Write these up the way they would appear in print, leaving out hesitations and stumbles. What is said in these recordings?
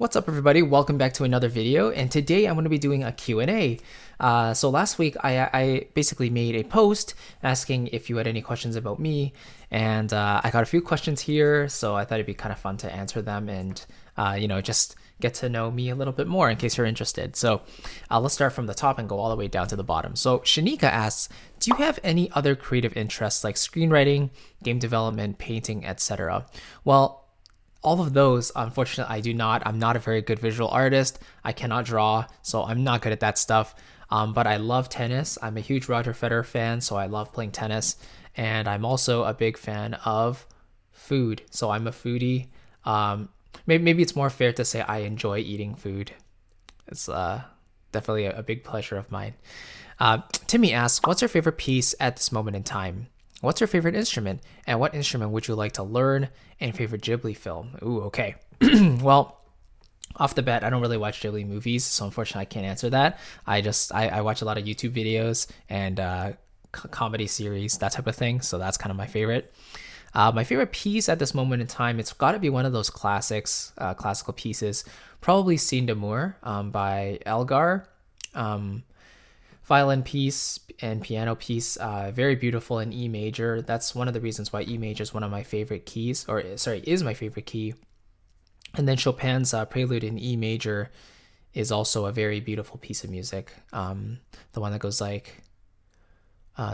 What's up, everybody? Welcome back to another video, and today I'm going to be doing a Q&A. So last week I basically made a post asking if you had any questions about me, and I got a few questions here, so I thought it'd be kind of fun to answer them and just get to know me a little bit more in case you're interested. So let's start from the top and go all the way down to the bottom. So Shanika asks, do you have any other creative interests like screenwriting, game development, painting, etc.? Well, all of those, unfortunately, I do not. I'm not a very good visual artist. I cannot draw, so I'm not good at that stuff. But I love tennis. I'm a huge Roger Federer fan, so I love playing tennis. And I'm also a big fan of food, so I'm a foodie. Maybe it's more fair to say I enjoy eating food. It's definitely a big pleasure of mine. Timmy asks, what's your favorite piece at this moment in time? What's your favorite instrument, and what instrument would you like to learn, and favorite Ghibli film? Ooh, okay. Well, off the bat, I don't really watch Ghibli movies, so unfortunately I can't answer that. I watch a lot of YouTube videos and comedy series, that type of thing, so that's kind of my favorite. My favorite piece at this moment in time, it's got to be one of those classical pieces, probably Scene d'Amour by Elgar. Violin piece and piano piece, very beautiful in E major. That's one of the reasons why E major is one of my favorite keys, is my favorite key. And then Chopin's Prelude in E major is also a very beautiful piece of music. The one that goes like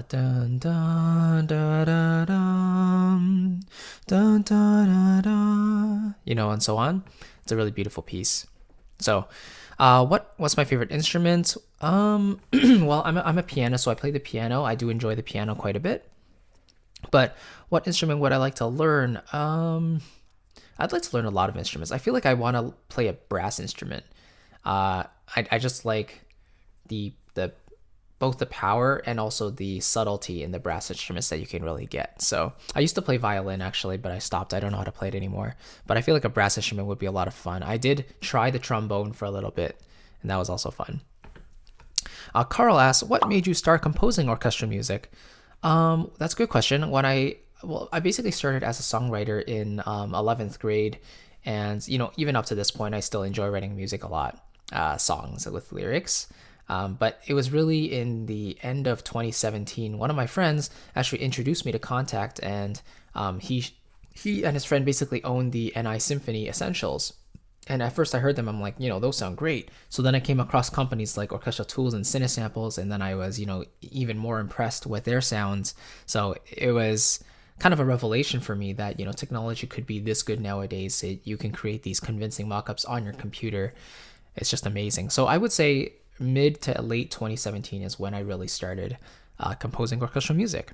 dun dun da da dun dun da da da, and so on. It's a really beautiful piece. So what's my favorite instrument? Well, I'm a pianist, so I play the piano. I do enjoy the piano quite a bit. But what instrument would I like to learn? I'd like to learn a lot of instruments. I feel like I want to play a brass instrument. I just like the both the power and also the subtlety in the brass instruments that you can really get. So I used to play violin actually, but I stopped. I don't know how to play it anymore. But I feel like a brass instrument would be a lot of fun. I did try the trombone for a little bit, and that was also fun. Carl asks, what made you start composing orchestral music? That's a good question. I basically started as a songwriter in 11th grade, and even up to this point, I still enjoy writing music a lot, songs with lyrics. But it was really in the end of 2017, one of my friends actually introduced me to Contact, and he and his friend basically owned the NI Symphony Essentials. And at first I heard them, I'm like, those sound great. So then I came across companies like Orchestral Tools and Cinesamples, and then I was, even more impressed with their sounds. So it was kind of a revelation for me that, technology could be this good nowadays. You can create these convincing mockups on your computer. It's just amazing. So I would say mid to late 2017 is when I really started composing orchestral music.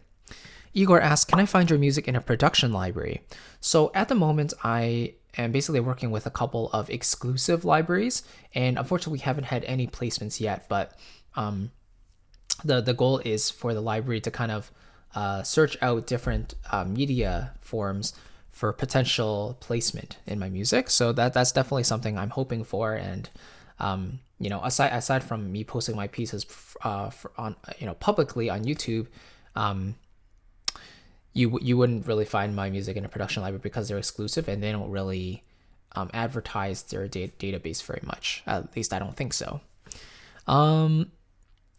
Igor asks, can I find your music in a production library? So at the moment, I am basically working with a couple of exclusive libraries, and unfortunately we haven't had any placements yet, but the goal is for the library to kind of search out different media forms for potential placement in my music. So that's definitely something I'm hoping for, and aside from me posting my pieces on publicly on YouTube, you wouldn't really find my music in a production library because they're exclusive and they don't really advertise their database very much. At least I don't think so.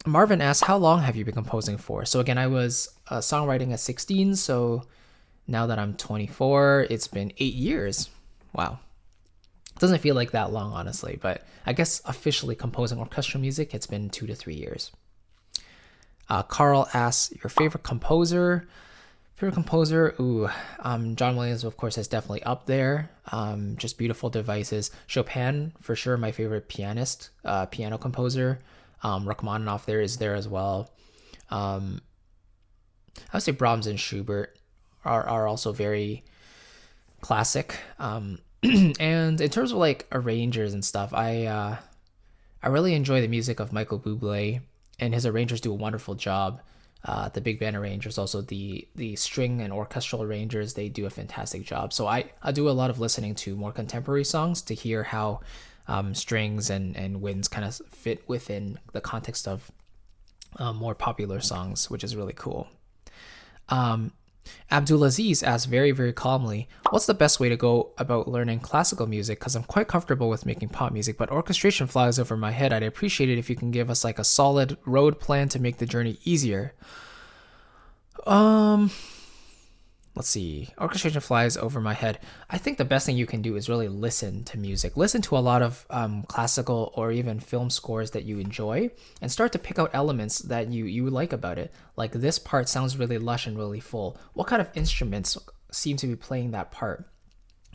Marvin asks, how long have you been composing for? So again, I was songwriting at 16, so now that I'm 24, it's been 8 years. Wow. It doesn't feel like that long, honestly, but I guess officially composing orchestral music, it's been 2 to 3 years. Carl asks, your favorite composer? John Williams, of course, is definitely up there. Just beautiful devices. Chopin, for sure, my favorite piano composer. Rachmaninoff is there as well. I would say Brahms and Schubert are also very classic. And in terms of like arrangers and stuff, I really enjoy the music of Michael Bublé, and his arrangers do a wonderful job. The big band arrangers, also the string and orchestral arrangers, they do a fantastic job. So I do a lot of listening to more contemporary songs to hear how strings and winds kind of fit within the context of more popular songs, which is really cool. Abdulaziz asks very, very calmly, what's the best way to go about learning classical music? Because I'm quite comfortable with making pop music, but orchestration flies over my head. I'd appreciate it if you can give us like a solid road plan to make the journey easier. Let's see. Orchestration flies over my head. I think the best thing you can do is really listen to music. Listen to a lot of classical or even film scores that you enjoy and start to pick out elements that you like about it. Like this part sounds really lush and really full. What kind of instruments seem to be playing that part?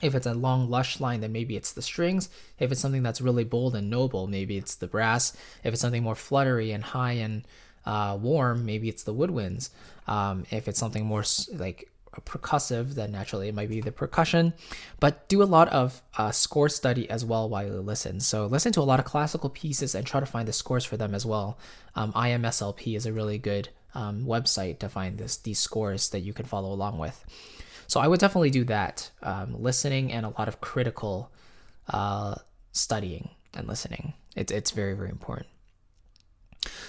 If it's a long, lush line, then maybe it's the strings. If it's something that's really bold and noble, maybe it's the brass. If it's something more fluttery and high and warm, maybe it's the woodwinds. If it's something more like percussive, then naturally it might be the percussion. But do a lot of score study as well while you listen. So listen to a lot of classical pieces and try to find the scores for them as well. IMSLP is a really good website to find these scores that you can follow along with. So I would definitely do that, listening and a lot of critical studying and listening. It's very, very important.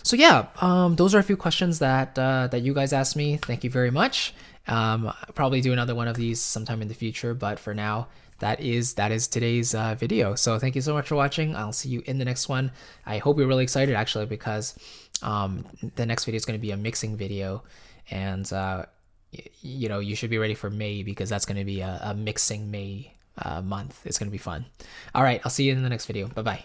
So yeah, those are a few questions that you guys asked me. Thank you very much. I'll probably do another one of these sometime in the future, but for now, that is today's video. So thank you so much for watching. I'll see you in the next one. I hope you're really excited actually, because the next video is going to be a mixing video, and you should be ready for May, because that's going to be a mixing May month. It's going to be fun. All right, I'll see you in the next video. Bye bye.